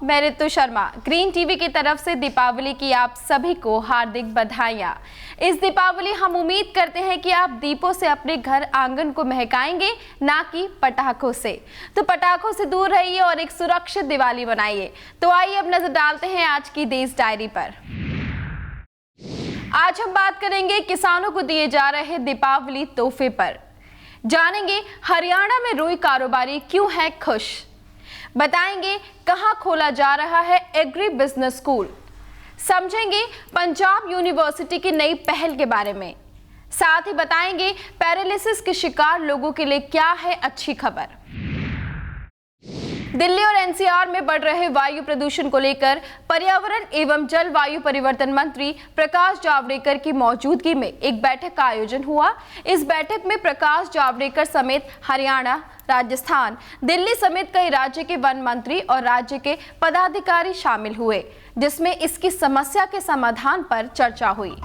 मैं ऋतु Sharma. Green TV की तरफ से दीपावली की आप सभी को हार्दिक बधाइयाँ। इस दीपावली हम उम्मीद करते हैं कि आप दीपों से अपने घर आंगन को महकाएंगे, ना कि पटाखों से। तो पटाखों से दूर रहिए और एक सुरक्षित दिवाली बनाइए। तो आइए अब नजर डालते हैं आज की देश डायरी पर। आज हम बात करेंगे किसानों को दिए जा रहे दीपावली तोहफे पर। जानेंगे हरियाणा में रुई कारोबारी क्यों है खुश। बताएंगे कहां खोला जा रहा है एग्री बिजनेस स्कूल। समझेंगे पंजाब यूनिवर्सिटी की नई पहल के बारे में। साथ ही बताएंगे पैरालिसिस के शिकार लोगों के लिए क्या है अच्छी खबर। दिल्ली और एनसीआर में बढ़ रहे वायु प्रदूषण को लेकर पर्यावरण एवं जलवायु परिवर्तन मंत्री प्रकाश जावड़ेकर की मौजूदगी में एक बैठक का आयोजन हुआ। इस बैठक में प्रकाश जावड़ेकर समेत हरियाणा, राजस्थान, दिल्ली समेत कई राज्य के वन मंत्री और राज्य के पदाधिकारी शामिल हुए, जिसमें इसकी समस्या के समाधान पर चर्चा हुई।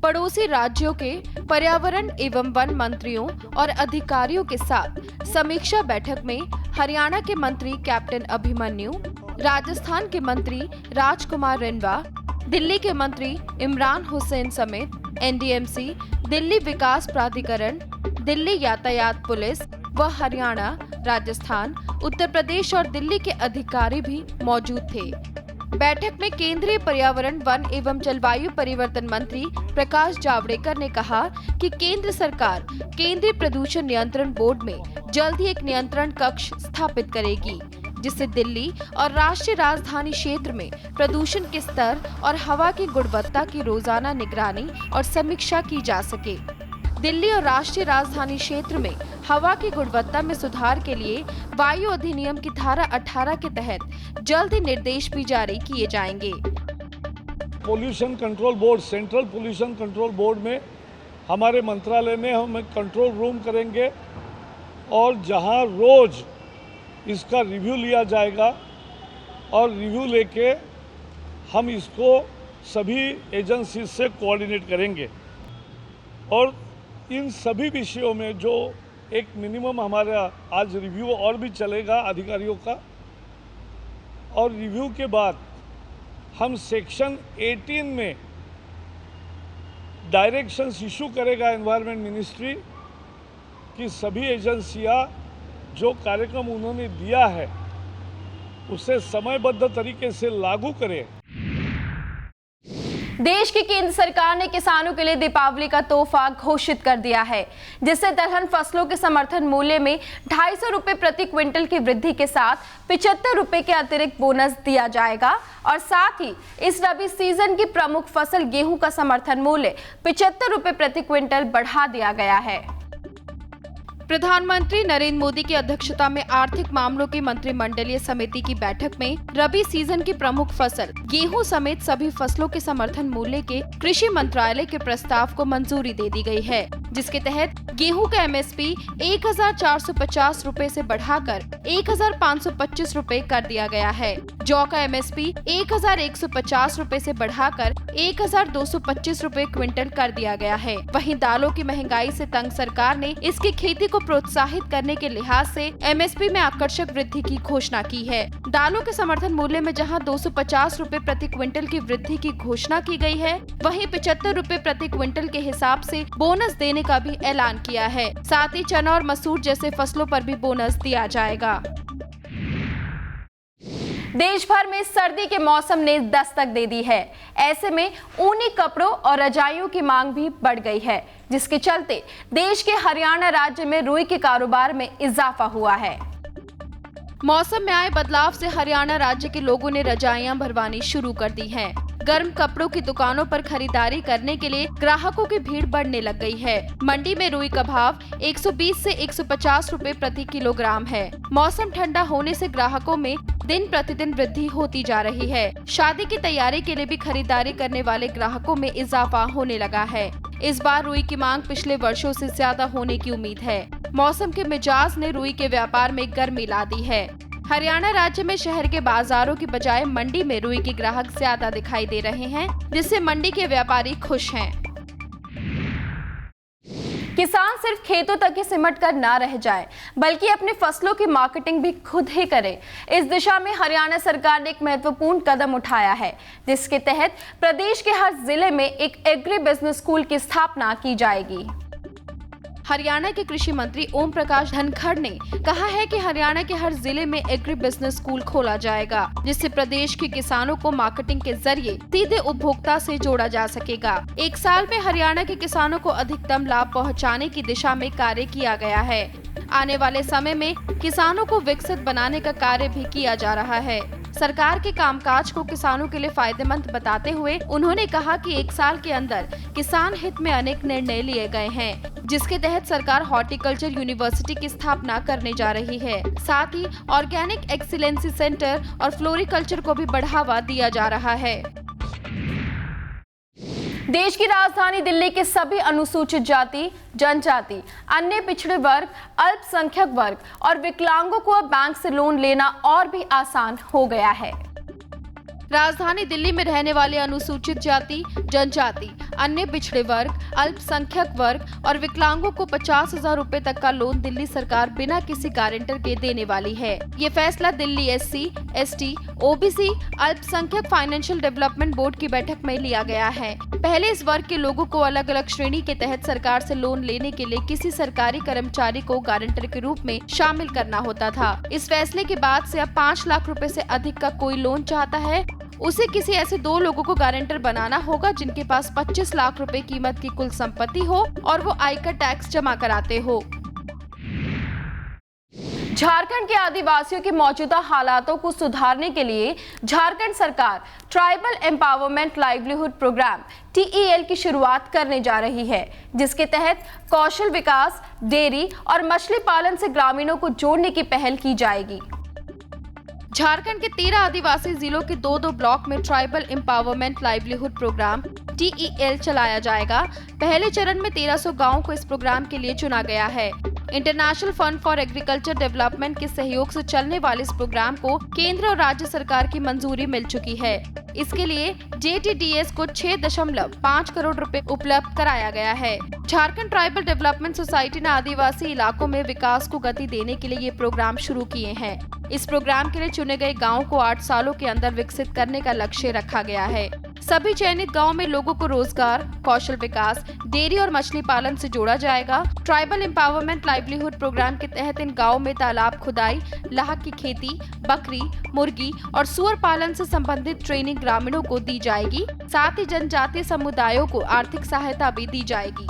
पड़ोसी राज्यों के पर्यावरण एवं वन मंत्रियों और अधिकारियों के साथ समीक्षा बैठक में हरियाणा के मंत्री कैप्टन अभिमन्यु, राजस्थान के मंत्री राजकुमार रिंवा, दिल्ली के मंत्री इमरान हुसैन समेत एनडीएमसी, दिल्ली विकास प्राधिकरण, दिल्ली यातायात पुलिस व हरियाणा, राजस्थान, उत्तर प्रदेश और दिल्ली के अधिकारी भी मौजूद थे। बैठक में केंद्रीय पर्यावरण, वन एवं जलवायु परिवर्तन मंत्री प्रकाश जावड़ेकर ने कहा कि केंद्र सरकार केंद्रीय प्रदूषण नियंत्रण बोर्ड में जल्द ही एक नियंत्रण कक्ष स्थापित करेगी, जिससे दिल्ली और राष्ट्रीय राजधानी क्षेत्र में प्रदूषण के स्तर और हवा की गुणवत्ता की रोजाना निगरानी और समीक्षा की जा सके। दिल्ली और राष्ट्रीय राजधानी क्षेत्र में हवा की गुणवत्ता में सुधार के लिए वायु अधिनियम की धारा 18 के तहत जल्द ही निर्देश भी जारी किए जाएंगे। Pollution control board, central pollution control board में हमारे मंत्रालय में हम कंट्रोल रूम करेंगे और जहां रोज इसका रिव्यू लिया जाएगा और रिव्यू लेके हम इसको सभी एजेंसी से कोऑर्डिनेट करेंगे और इन सभी विषयों में जो एक मिनिमम हमारा आज रिव्यू और भी चलेगा अधिकारियों का, और रिव्यू के बाद हम सेक्शन 18 में डायरेक्शंस इशू करेगा एनवायरनमेंट मिनिस्ट्री कि सभी एजेंसियां जो कार्यक्रम उन्होंने दिया है उसे समयबद्ध तरीके से लागू करें। देश की केंद्र सरकार ने किसानों के लिए दीपावली का तोहफा घोषित कर दिया है, जिससे दलहन फसलों के समर्थन मूल्य में 250 रुपए प्रति क्विंटल की वृद्धि के साथ 75 रुपए के अतिरिक्त बोनस दिया जाएगा और साथ ही इस रबी सीजन की प्रमुख फसल गेहूं का समर्थन मूल्य 75 रुपए प्रति क्विंटल बढ़ा दिया गया है। प्रधानमंत्री नरेंद्र मोदी की अध्यक्षता में आर्थिक मामलों की मंत्रिमंडलीय समिति की बैठक में रबी सीजन की प्रमुख फसल गेहूं समेत सभी फसलों के समर्थन मूल्य के कृषि मंत्रालय के प्रस्ताव को मंजूरी दे दी गई है, जिसके तहत गेहूं का एमएसपी 1450 रुपए से बढ़ाकर 1525 रुपए कर दिया गया है। जौ का एमएसपी 1150 रुपए से बढ़ाकर 1225 रुपए क्विंटल कर दिया गया है। वहीं दालों की महंगाई से तंग सरकार ने इसकी खेती को प्रोत्साहित करने के लिहाज से एमएसपी में आकर्षक वृद्धि की घोषणा की है। दालों के समर्थन मूल्य में जहां 250 रुपए प्रति क्विंटल की वृद्धि की घोषणा की गई है, वहीं 75 रुपए प्रति क्विंटल के हिसाब से बोनस देने का भी ऐलान किया है। साथ ही चना और मसूर जैसे फसलों पर भी बोनस दिया जाएगा। देश भर में सर्दी के मौसम ने दस्तक दे दी है। ऐसे में ऊनी कपड़ों और रजाइयों की मांग भी बढ़ गई है, जिसके चलते देश के हरियाणा राज्य में रुई के कारोबार में इजाफा हुआ है। मौसम में आए बदलाव से हरियाणा राज्य के लोगों ने रजाइयां भरवानी शुरू कर दी हैं। गर्म कपड़ों की दुकानों पर खरीदारी करने के लिए ग्राहकों की भीड़ बढ़ने लग गई है। मंडी में रुई का भाव 120 से 150 रुपए प्रति किलोग्राम है। मौसम ठंडा होने से ग्राहकों में दिन प्रतिदिन वृद्धि होती जा रही है। शादी की तैयारी के लिए भी खरीदारी करने वाले ग्राहकों में इजाफा होने लगा है। इस बार रुई की मांग पिछले वर्षों से ज्यादा होने की उम्मीद है। मौसम के मिजाज ने रुई के व्यापार में गर्मी ला दी है। हरियाणा राज्य में शहर के बाजारों की बजाय मंडी में रुई के ग्राहक ज्यादा दिखाई दे रहे हैं, जिससे मंडी के व्यापारी खुश हैं। किसान सिर्फ खेतों तक ही सिमट कर ना रह जाए, बल्कि अपनी फसलों की मार्केटिंग भी खुद ही करे। इस दिशा में हरियाणा सरकार ने एक महत्वपूर्ण कदम उठाया है, जिसके तहत प्रदेश के हर जिले में एक एग्री बिजनेस स्कूल की स्थापना की जाएगी। हरियाणा के कृषि मंत्री ओम प्रकाश धनखड़ ने कहा है कि हरियाणा के हर जिले में एग्री बिजनेस स्कूल खोला जाएगा, जिससे प्रदेश के किसानों को मार्केटिंग के जरिए सीधे उपभोक्ता से जोड़ा जा सकेगा। एक साल में हरियाणा के किसानों को अधिकतम लाभ पहुंचाने की दिशा में कार्य किया गया है। आने वाले समय में किसानों को विकसित बनाने का कार्य भी किया जा रहा है। सरकार के कामकाज को किसानों के लिए फायदेमंद बताते हुए उन्होंने कहा कि एक साल के अंदर किसान हित में अनेक निर्णय लिए गए हैं, जिसके तहत सरकार हॉर्टिकल्चर यूनिवर्सिटी की स्थापना करने जा रही है। साथ ही ऑर्गेनिक एक्सीलेंसी सेंटर और फ्लोरिकल्चर को भी बढ़ावा दिया जा रहा है। देश की राजधानी दिल्ली के सभी अनुसूचित जाति, जनजाति, अन्य पिछड़े वर्ग, अल्पसंख्यक वर्ग और विकलांगों को अब बैंक से लोन लेना और भी आसान हो गया है। राजधानी दिल्ली में रहने वाले अनुसूचित जाति, जनजाति, अन्य पिछड़े वर्ग, अल्पसंख्यक वर्ग और विकलांगों को 50,000 रुपए तक का लोन दिल्ली सरकार बिना किसी गारंटर के देने वाली है। ये फैसला दिल्ली SC, ST, OBC, अल्पसंख्यक फाइनेंशियल डेवलपमेंट बोर्ड की बैठक में लिया गया है। पहले इस वर्ग के लोगों को अलग अलग श्रेणी के तहत सरकार से लोन लेने के लिए किसी सरकारी कर्मचारी को गारंटर के रूप में शामिल करना होता था। इस फैसले के बाद से अब 5 लाख रुपए से अधिक का कोई लोन चाहता है, उसे किसी ऐसे 2 लोगों को गारंटर बनाना होगा जिनके पास 25 लाख रुपए कीमत की कुल संपत्ति हो और वो आयकर टैक्स जमा कराते हो। झारखंड के आदिवासियों के मौजूदा हालातों को सुधारने के लिए झारखंड सरकार tribal empowerment livelihood program TEL की शुरुआत करने जा रही है, जिसके तहत कौशल विकास, डेयरी और मछली पालन से ग्रामीणों को जोड़ने की पहल की जाएगी। झारखंड के 13 आदिवासी जिलों के 2-2 ब्लॉक में tribal empowerment livelihood program TEL चलाया जाएगा। पहले चरण में 1300 गांवों को इस प्रोग्राम के लिए चुना गया है। International fund for agriculture development के सहयोग से चलने वाले इस प्रोग्राम को केंद्र और राज्य सरकार की मंजूरी मिल चुकी है। इसके लिए JTDS को 6.5 करोड़ रुपए उपलब्ध कराया गया है। झारखंड ट्राइबल डेवलपमेंट सोसाइटी ने आदिवासी इलाकों में विकास को गति देने के लिए ये प्रोग्राम शुरू किए हैं। इस प्रोग्राम के लिए चुने गए गाँव को 8 सालों के अंदर विकसित करने का लक्ष्य रखा गया है। सभी चयनित गाँव में लोगों को रोजगार, कौशल विकास, डेयरी और मछली पालन से जोड़ा जाएगा। ट्राइबल एम्पावरमेंट लाइवलीहुड प्रोग्राम के तहत इन गाँव में तालाब खुदाई, लाख की खेती, बकरी, मुर्गी और सुअर पालन से संबंधित ट्रेनिंग ग्रामीणों को दी जाएगी। साथ ही जनजातीय समुदायों को आर्थिक सहायता भी दी जाएगी।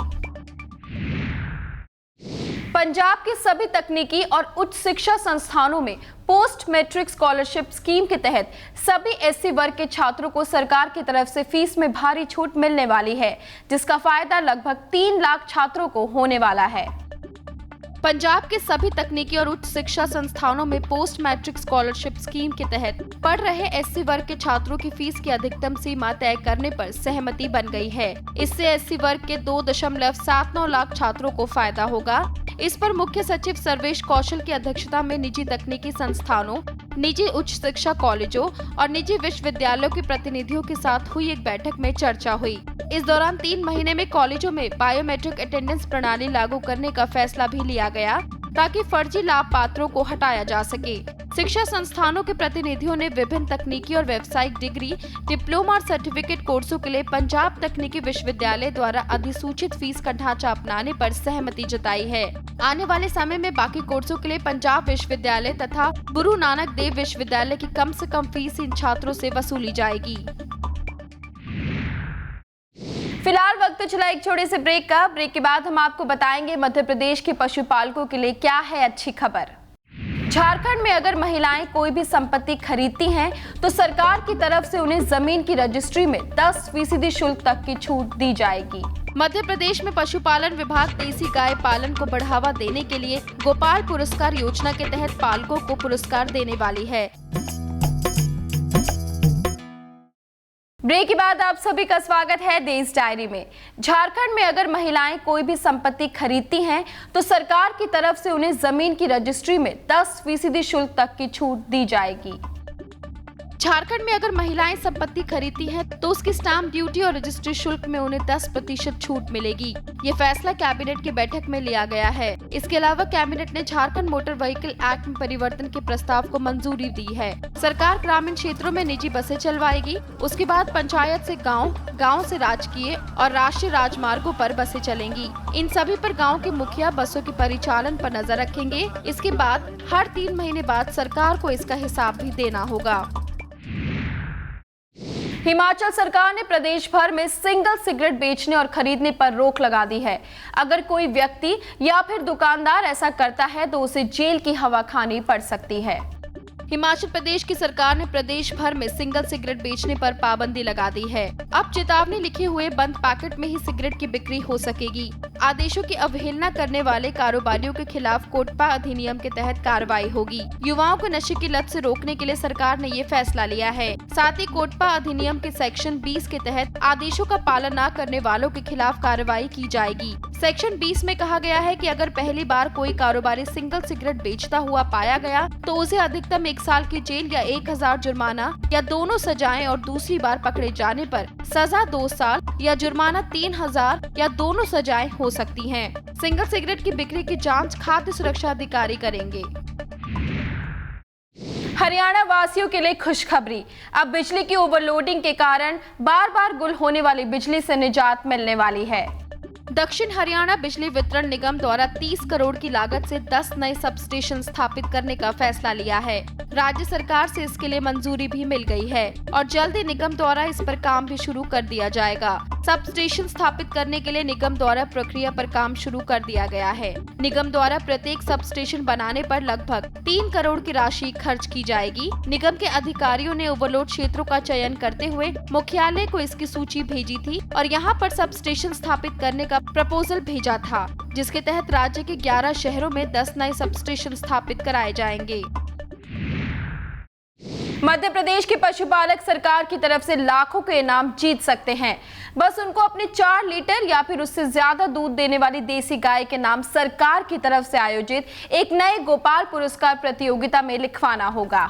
पंजाब के सभी तकनीकी और उच्च शिक्षा संस्थानों में पोस्ट मैट्रिक स्कॉलरशिप स्कीम के तहत सभी SC वर्ग के छात्रों को सरकार की तरफ से फीस में भारी छूट मिलने वाली है, जिसका फायदा लगभग 3 लाख छात्रों को होने वाला है। पंजाब के सभी तकनीकी और उच्च शिक्षा संस्थानों में पोस्ट मैट्रिक स्कॉलरशिप स्कीम के तहत पढ़ रहे SC वर्ग के छात्रों की फीस की अधिकतम सीमा तय करने पर सहमति बन गई है। इससे SC वर्ग के 2.79 लाख छात्रों को फायदा होगा। इस पर मुख्य सचिव सर्वेश कौशल की अध्यक्षता में निजी तकनीकी संस्थानों, निजी उच्च शिक्षा कॉलेजों और निजी विश्वविद्यालयों के प्रतिनिधियों के साथ हुई एक बैठक में चर्चा हुई। इस दौरान 3 महीने में कॉलेजों में बायोमेट्रिक अटेंडेंस प्रणाली लागू करने का फैसला भी लिया गया, ताकि फर्जी लाभ पात्रों को हटाया जा सके। शिक्षा संस्थानों के प्रतिनिधियों ने विभिन्न तकनीकी और व्यावसायिक डिग्री, डिप्लोमा और सर्टिफिकेट कोर्सों के लिए पंजाब तकनीकी विश्वविद्यालय द्वारा अधिसूचित फीस का ढांचा अपनाने पर सहमति जताई है। आने वाले समय में बाकी कोर्सों के लिए पंजाब विश्वविद्यालय तथा गुरु नानक देव विश्वविद्यालय की कम से कम फीस इन छात्रों से वसूली जाएगी। फिलहाल वक्त चला एक छोटे से ब्रेक का। ब्रेक के बाद हम आपको बताएंगे मध्य प्रदेश के पशुपालकों के लिए क्या है अच्छी खबर। झारखंड में अगर महिलाएं कोई भी संपत्ति खरीदती हैं तो सरकार की तरफ से उन्हें जमीन की रजिस्ट्री में 10% शुल्क तक की छूट दी जाएगी। मध्य प्रदेश में पशुपालन विभाग देसी गाय पालन को बढ़ावा देने के लिए गोपाल पुरस्कार योजना के तहत पालकों को पुरस्कार देने वाली है। ब्रेक के बाद आप सभी का स्वागत है देश डायरी में। झारखंड में अगर महिलाएं कोई भी संपत्ति खरीदती हैं तो सरकार की तरफ से उन्हें जमीन की रजिस्ट्री में 10% शुल्क तक की छूट दी जाएगी। झारखंड में अगर महिलाएं संपत्ति खरीदती हैं तो उसकी स्टाम्प ड्यूटी और रजिस्ट्री शुल्क में उन्हें 10% छूट मिलेगी। ये फैसला कैबिनेट की बैठक में लिया गया है। इसके अलावा कैबिनेट ने झारखंड मोटर व्हीकल एक्ट में परिवर्तन के प्रस्ताव को मंजूरी दी है। सरकार ग्रामीण क्षेत्रों में निजी बसें चलवाएगी। उसके बाद पंचायत से गाँव, गाँव से राजकीय और राष्ट्रीय राजमार्गों पर बसें चलेंगी। इन सभी पर गाँव के मुखिया बसों के परिचालन पर नजर रखेंगे। इसके बाद हर 3 महीने बाद सरकार को इसका हिसाब भी देना होगा। हिमाचल सरकार ने प्रदेश भर में सिंगल सिगरेट बेचने और खरीदने पर रोक लगा दी है। अगर कोई व्यक्ति या फिर दुकानदार ऐसा करता है तो उसे जेल की हवा खानी पड़ सकती है। हिमाचल प्रदेश की सरकार ने प्रदेश भर में सिंगल सिगरेट बेचने पर पाबंदी लगा दी है। अब चेतावनी लिखे हुए बंद पैकेट में ही सिगरेट की बिक्री हो सकेगी। आदेशों की अवहेलना करने वाले कारोबारियों के खिलाफ कोटपा अधिनियम के तहत कार्रवाई होगी। युवाओं को नशे की लत से रोकने के लिए सरकार ने ये फैसला लिया है। साथ ही कोटपा अधिनियम के सेक्शन 20 के तहत आदेशों का पालन न करने वालों के खिलाफ कार्रवाई की जाएगी। सेक्शन 20 में कहा गया है कि अगर पहली बार कोई कारोबारी सिंगल सिगरेट बेचता हुआ पाया गया तो उसे अधिकतम 1 साल की जेल या 1000 जुर्माना या दोनों सजाएं और दूसरी बार पकड़े जाने पर सजा 2 साल या जुर्माना 3000 या दोनों सजाएं हो सकती हैं। सिंगल सिगरेट की बिक्री की जांच खाद्य सुरक्षा अधिकारी करेंगे। हरियाणा वासियों के लिए खुशखबरी। अब बिजली की ओवरलोडिंग के कारण बार बार गुल होने वाली बिजली से निजात मिलने वाली है। दक्षिण हरियाणा बिजली वितरण निगम द्वारा 30 करोड़ की लागत से 10 नए सब स्टेशन स्थापित करने का फैसला लिया है। राज्य सरकार से इसके लिए मंजूरी भी मिल गई है और जल्द ही निगम द्वारा इस पर काम भी शुरू कर दिया जाएगा। सब स्टेशन स्थापित करने के लिए निगम द्वारा प्रक्रिया पर काम शुरू कर दिया गया है। निगम द्वारा प्रत्येक सब स्टेशन बनाने पर लगभग 3 करोड़ की राशि खर्च की जाएगी। निगम के अधिकारियों ने ओवरलोड क्षेत्रों का चयन करते हुए मुख्यालय को इसकी सूची भेजी थी और यहाँ पर सब स्टेशन स्थापित करने का प्रपोजल भेजा था, जिसके तहत राज्य के 11 शहरों में 10 नए सब स्टेशन स्थापित कराए जाएंगे। मध्य प्रदेश के पशुपालक सरकार की तरफ से लाखों के इनाम जीत सकते हैं। बस उनको अपनी 4 लीटर या फिर उससे ज्यादा दूध देने वाली देसी गाय के नाम सरकार की तरफ से आयोजित एक नए गोपाल पुरस्कार प्रतियोगिता में लिखवाना होगा।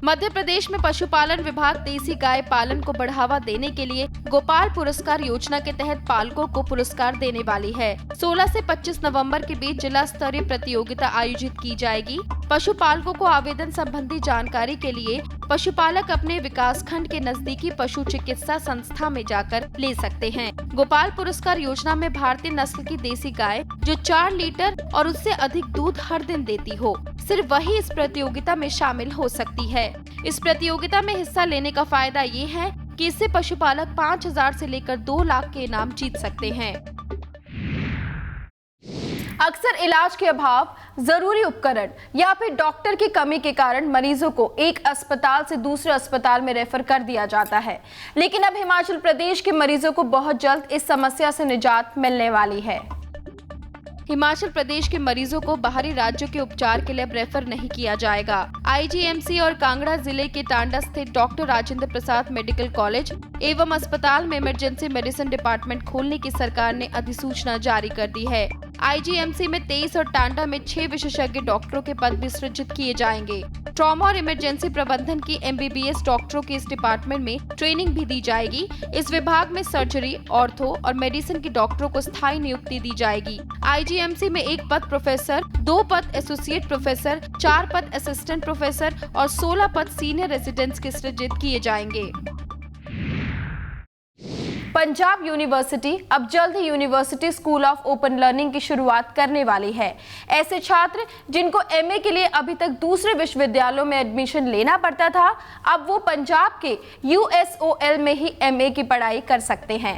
मध्य प्रदेश में पशुपालन विभाग देसी गाय पालन को बढ़ावा देने के लिए गोपाल पुरस्कार योजना के तहत पालकों को पुरस्कार देने वाली है। 16 से 25 नवंबर के बीच जिला स्तरीय प्रतियोगिता आयोजित की जाएगी। पशुपालकों को आवेदन संबंधी जानकारी के लिए पशुपालक अपने विकास खंड के नजदीकी पशु चिकित्सा संस्था में जाकर ले सकते हैं। गोपाल पुरस्कार योजना में भारतीय नस्ल की देसी गाय जो 4 लीटर और उससे अधिक दूध हर दिन देती हो, सिर्फ वही इस प्रतियोगिता में शामिल हो सकती है। इस प्रतियोगिता में हिस्सा लेने का फायदा ये है कि इससे पशुपालक 5000 से लेकर 2 लाख के इनाम जीत सकते हैं। अक्सर इलाज के अभाव, जरूरी उपकरण या फिर डॉक्टर की कमी के कारण मरीजों को एक अस्पताल से दूसरे अस्पताल में रेफर कर दिया जाता है, लेकिन अब हिमाचल प्रदेश के मरीजों को बहुत जल्द इस समस्या से निजात मिलने वाली है। हिमाचल प्रदेश के मरीजों को बाहरी राज्यों के उपचार के लिए अब रेफर नहीं किया जाएगा। आईजीएमसी और कांगड़ा जिले के टांडा स्थित doctor Rajendra Prasad medical college एवं अस्पताल में इमरजेंसी मेडिसिन डिपार्टमेंट खोलने की सरकार ने अधिसूचना जारी कर दी है। आईजीएमसी में 23 और टांडा में 6 विशेषज्ञ डॉक्टरों के पद भी सृजित किए जाएंगे। ट्रॉमा और इमरजेंसी प्रबंधन की एमबीबीएस डॉक्टरों की इस डिपार्टमेंट में ट्रेनिंग भी दी जाएगी। इस विभाग में सर्जरी, ऑर्थो और मेडिसिन के डॉक्टरों को स्थायी नियुक्ति दी जाएगी। आईजीएमसी में 1 पद प्रोफेसर, 2 पद एसोसिएट प्रोफेसर, 4 पद असिस्टेंट प्रोफेसर और 16 पद सीनियर रेजिडेंट्स के सृजित किए जाएंगे। पंजाब यूनिवर्सिटी अब जल्द ही university school of open learning की शुरुआत करने वाली है। ऐसे छात्र जिनको एमए के लिए अभी तक दूसरे विश्वविद्यालयों में एडमिशन लेना पड़ता था, अब वो पंजाब के यूएसओएल में ही एमए की पढ़ाई कर सकते हैं।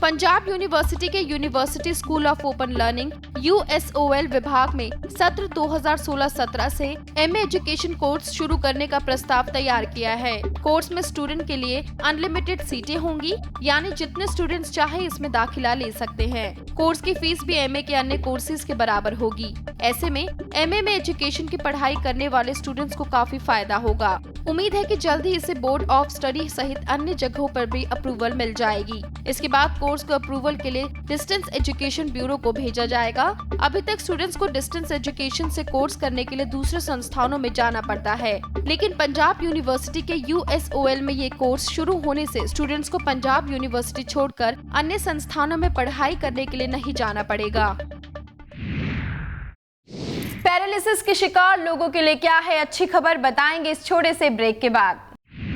पंजाब यूनिवर्सिटी के university school of open learning USOL विभाग में सत्र 2016-17 से एमए एजुकेशन कोर्स शुरू करने का प्रस्ताव तैयार किया है। कोर्स में स्टूडेंट के लिए अनलिमिटेड सीटें होंगी, यानी जितने स्टूडेंट्स चाहे इसमें दाखिला ले सकते हैं। कोर्स की फीस भी एमए के अन्य कोर्सेज के बराबर होगी। ऐसे में एमए में एजुकेशन की पढ़ाई करने वाले स्टूडेंट्स को काफी फायदा होगा। उम्मीद है कि जल्द ही इसे बोर्ड ऑफ स्टडी सहित अन्य जगहों पर भी अप्रूवल मिल जाएगी। इसके बाद कोर्स को अप्रूवल के लिए डिस्टेंस एजुकेशन ब्यूरो को भेजा जाएगा। अभी तक स्टूडेंट्स को डिस्टेंस एजुकेशन से कोर्स करने के लिए दूसरे संस्थानों में जाना पड़ता है, लेकिन पंजाब यूनिवर्सिटी के USOL में ये कोर्स शुरू होने से स्टूडेंट्स को पंजाब यूनिवर्सिटी छोड़कर अन्य संस्थानों में पढ़ाई करने के लिए नहीं जाना पड़ेगा। पैरालिसिस के शिकार लोगों के लिए क्या है अच्छी खबर, बताएंगे इस छोटे से ब्रेक के बाद।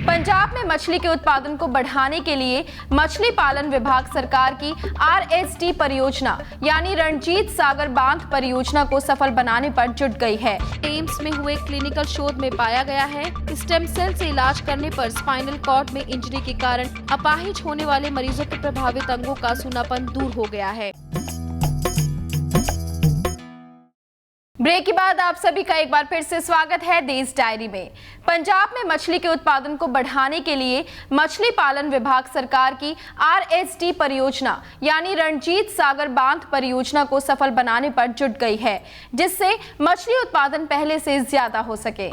पंजाब में मछली के उत्पादन को बढ़ाने के लिए मछली पालन विभाग सरकार की RST परियोजना यानी रणजीत सागर बांध परियोजना को सफल बनाने पर जुट गई है। एम्स में हुए क्लिनिकल शोध में पाया गया है कि स्टेम सेल से इलाज करने पर स्पाइनल कॉर्ड में इंजरी के कारण अपाहिज होने वाले मरीजों के प्रभावित अंगों का सूनापन दूर हो गया है। ब्रेक के बाद आप सभी का एक बार फिर से स्वागत है देश डायरी में। पंजाब में मछली के उत्पादन को बढ़ाने के लिए मछली पालन विभाग सरकार की RST परियोजना यानी रणजीत सागर बांध परियोजना को सफल बनाने पर जुट गई है, जिससे मछली उत्पादन पहले से ज्यादा हो सके।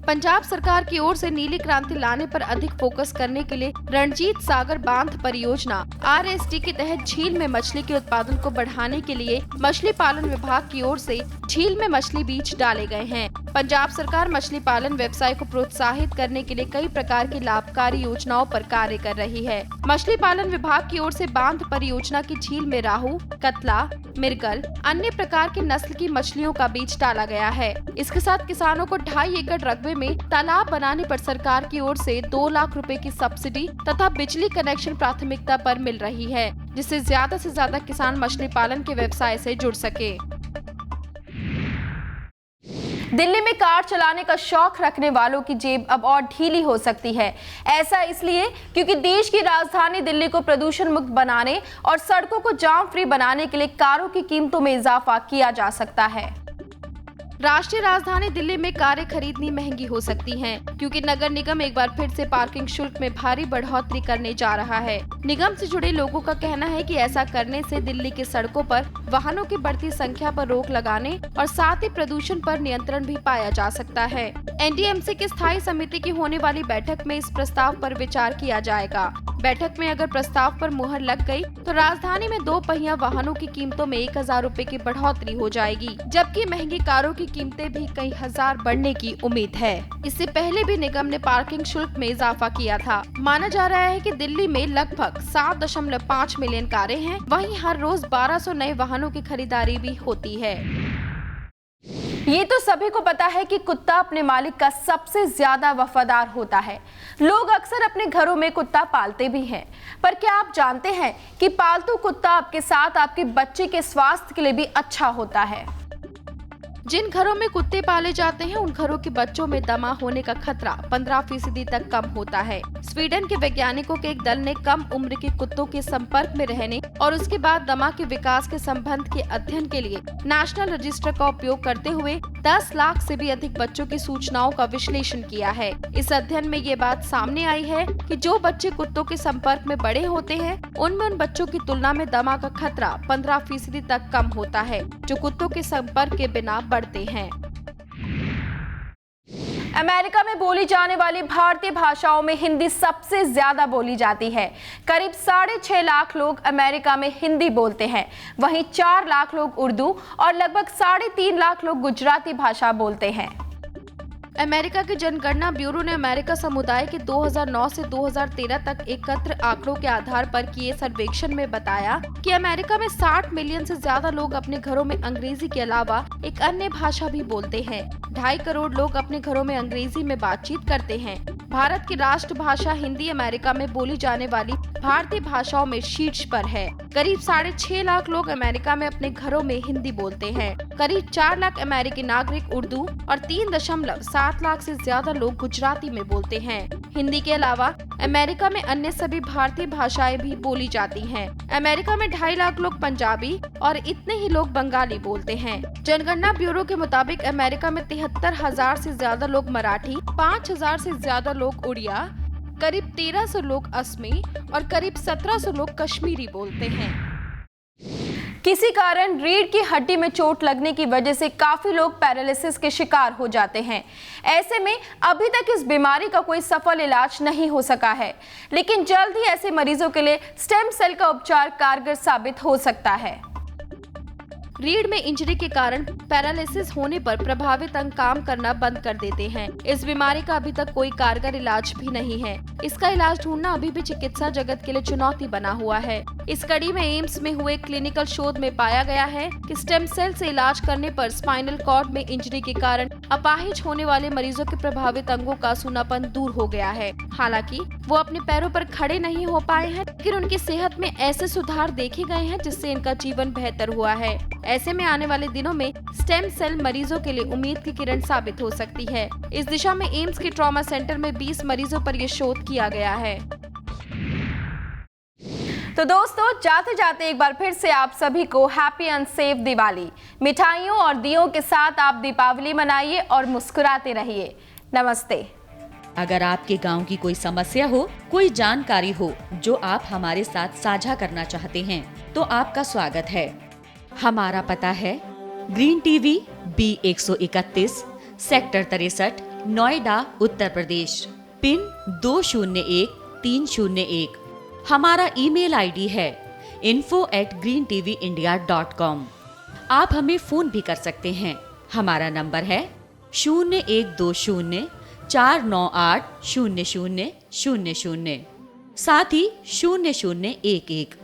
पंजाब सरकार की ओर से नीली क्रांति लाने पर अधिक फोकस करने के लिए रणजीत सागर बांध परियोजना RST के तहत झील में मछली के उत्पादन को बढ़ाने के लिए मछली पालन विभाग की ओर से झील में मछली बीज डाले गए हैं। पंजाब सरकार मछली पालन व्यवसाय को प्रोत्साहित करने के लिए कई प्रकार की लाभकारी योजनाओं पर कार्य कर रही है। मछली पालन विभाग की ओर से बांध परियोजना की झील में राहू, कतला, मिर्गल, अन्य प्रकार की नस्ल की मछलियों का बीज डाला गया है। इसके साथ किसानों को 2.5 एकड़ रकबे में तालाब बनाने पर सरकार की ओर से 2 लाख रुपए की सब्सिडी तथा बिजली कनेक्शन प्राथमिकता पर मिल रही है, जिससे ज्यादा से ज्यादा किसान मछली पालन के व्यवसाय से जुड़ सके। दिल्ली में कार चलाने का शौक रखने वालों की जेब अब और ढीली हो सकती है। ऐसा इसलिए क्योंकि देश की राजधानी दिल्ली को प्रदूषण मुक्त बनाने और सड़कों को जाम फ्री बनाने के लिए कारों की कीमतों में इजाफा किया जा सकता है। राष्ट्रीय राजधानी दिल्ली में कारें खरीदनी महंगी हो सकती हैं, क्योंकि नगर निगम एक बार फिर से पार्किंग शुल्क में भारी बढ़ोतरी करने जा रहा है। निगम से जुड़े लोगों का कहना है कि ऐसा करने से दिल्ली के सड़कों पर वाहनों की बढ़ती संख्या पर रोक लगाने और साथ ही प्रदूषण पर नियंत्रण भी पाया जा सकता है। NDMC की स्थायी समिति की होने वाली बैठक में इस प्रस्ताव पर विचार किया जाएगा। बैठक में अगर प्रस्ताव पर मुहर लग गई तो राजधानी में 2 पहिया वाहनों की कीमतों में 1000 रुपए की बढ़ोतरी हो जाएगी, जबकि महंगी कारों की कीमतें भी कई हजार बढ़ने की उम्मीद है। इससे पहले भी निगम ने पार्किंग शुल्क में इजाफा किया था। माना जा रहा है कि दिल्ली में लगभग 7.5 मिलियन कारें हैं, वहीं हर रोज 1200 नए वाहनों की खरीदारी भी होती है। ये तो सभी को पता है कि कुत्ता अपने मालिक का सबसे ज्यादा वफादार होता है। लोग अक्सर अपने घरों में कुत्ता पालते भी हैं, पर क्या आप जानते हैं कि पालतू कुत्ता आपके साथ आपके बच्चे के स्वास्थ्य के लिए भी अच्छा होता है। जिन घरों में कुत्ते पाले जाते हैं उन घरों के बच्चों में दमा होने का खतरा 15% तक कम होता है। स्वीडन के वैज्ञानिकों के एक दल ने कम उम्र के कुत्तों के संपर्क में रहने और उसके बाद दमा के विकास के संबंध के अध्ययन के लिए नेशनल रजिस्टर का उपयोग करते हुए 10 लाख से भी अधिक बच्चों की सूचनाओं का विश्लेषण किया है। इस अध्ययन में ये बात सामने आई है कि जो बच्चे कुत्तों के संपर्क में बड़े होते हैं उनमें उन बच्चों की तुलना में दमा का खतरा 15% तक कम होता है, जो कुत्तों के संपर्क के बिना बढ़ते हैं। अमेरिका में बोली जाने वाली भारतीय भाषाओं में हिंदी सबसे ज्यादा बोली जाती है। करीब 6.5 लाख लोग अमेरिका में हिंदी बोलते हैं, वहीं 4 लाख लोग उर्दू और लगभग 3.5 लाख लोग गुजराती भाषा बोलते हैं। अमेरिका के जनगणना ब्यूरो ने अमेरिका समुदाय के 2009 से 2013 तक एकत्र आंकड़ों के आधार पर किए सर्वेक्षण में बताया कि अमेरिका में 60 मिलियन से ज्यादा लोग अपने घरों में अंग्रेजी के अलावा एक अन्य भाषा भी बोलते हैं। 2.5 करोड़ लोग अपने घरों में अंग्रेजी में बातचीत करते हैं। भारत की राष्ट्रभाषा हिंदी अमेरिका में बोली जाने वाली भारतीय भाषाओं में शीर्ष पर है। करीब 6.5 लाख लोग अमेरिका में अपने घरों में हिंदी बोलते हैं। करीब 4 लाख अमेरिकी नागरिक उर्दू और 3.7 लाख से ज्यादा लोग गुजराती में बोलते हैं। हिंदी के अलावा अमेरिका में अन्य सभी भारतीय भाषाएं भी बोली जाती हैं। अमेरिका में 2.5 लाख लोग पंजाबी और इतने ही लोग बंगाली बोलते हैं। जनगणना ब्यूरो के मुताबिक अमेरिका में 73,000 से ज्यादा लोग मराठी, 5,000 से ज्यादा लोग उड़िया, करीब 1300 लोग असमी और करीब 1700 लोग कश्मीरी बोलते हैं। किसी कारण रीढ़ की हड्डी में चोट लगने की वजह से काफी लोग पैरालिसिस के शिकार हो जाते हैं। ऐसे में अभी तक इस बीमारी का कोई सफल इलाज नहीं हो सका है, लेकिन जल्द ही ऐसे मरीजों के लिए स्टेम सेल का उपचार कारगर साबित हो सकता है। रीढ़ में इंजरी के कारण पैरालिसिस होने पर प्रभावित अंग काम करना बंद कर देते हैं। इस बीमारी का अभी तक कोई कारगर इलाज भी नहीं है। इसका इलाज ढूंढना अभी भी चिकित्सा जगत के लिए चुनौती बना हुआ है। इस कड़ी में एम्स में हुए क्लिनिकल शोध में पाया गया है कि स्टेम सेल से इलाज करने पर स्पाइनल कॉर्ड में इंजरी के कारण अपाहिज होने वाले मरीजों के प्रभावित अंगों का सूनापन दूर हो गया है। हालांकि वो अपने पैरों पर खड़े नहीं हो पाए हैं, लेकिन उनकी सेहत में ऐसे सुधार देखे गए हैं जिससे इनका जीवन बेहतर हुआ है। ऐसे में आने वाले दिनों में स्टेम सेल मरीजों के लिए उम्मीद की किरण साबित हो सकती है। इस दिशा में एम्स के ट्रॉमा सेंटर में 20 मरीजों पर यह शोध किया गया है। तो दोस्तों, जाते जाते एक बार फिर से आप सभी को हैप्पी एंड सेफ दिवाली। मिठाइयों और दियों के साथ आप दीपावली मनाइए और मुस्कुराते रहिए। नमस्ते। अगर आपके गांव की कोई समस्या हो, कोई जानकारी हो जो आप हमारे साथ साझा करना चाहते हैं, तो आपका स्वागत है। हमारा पता है Green TV B131 sector 63 Noida Uttar Pradesh pin 201301। हमारा ईमेल आईडी है info@greentvindia.com। आप हमें फोन भी कर सकते हैं। हमारा नंबर है 0120 498 0000, साथ ही 0011।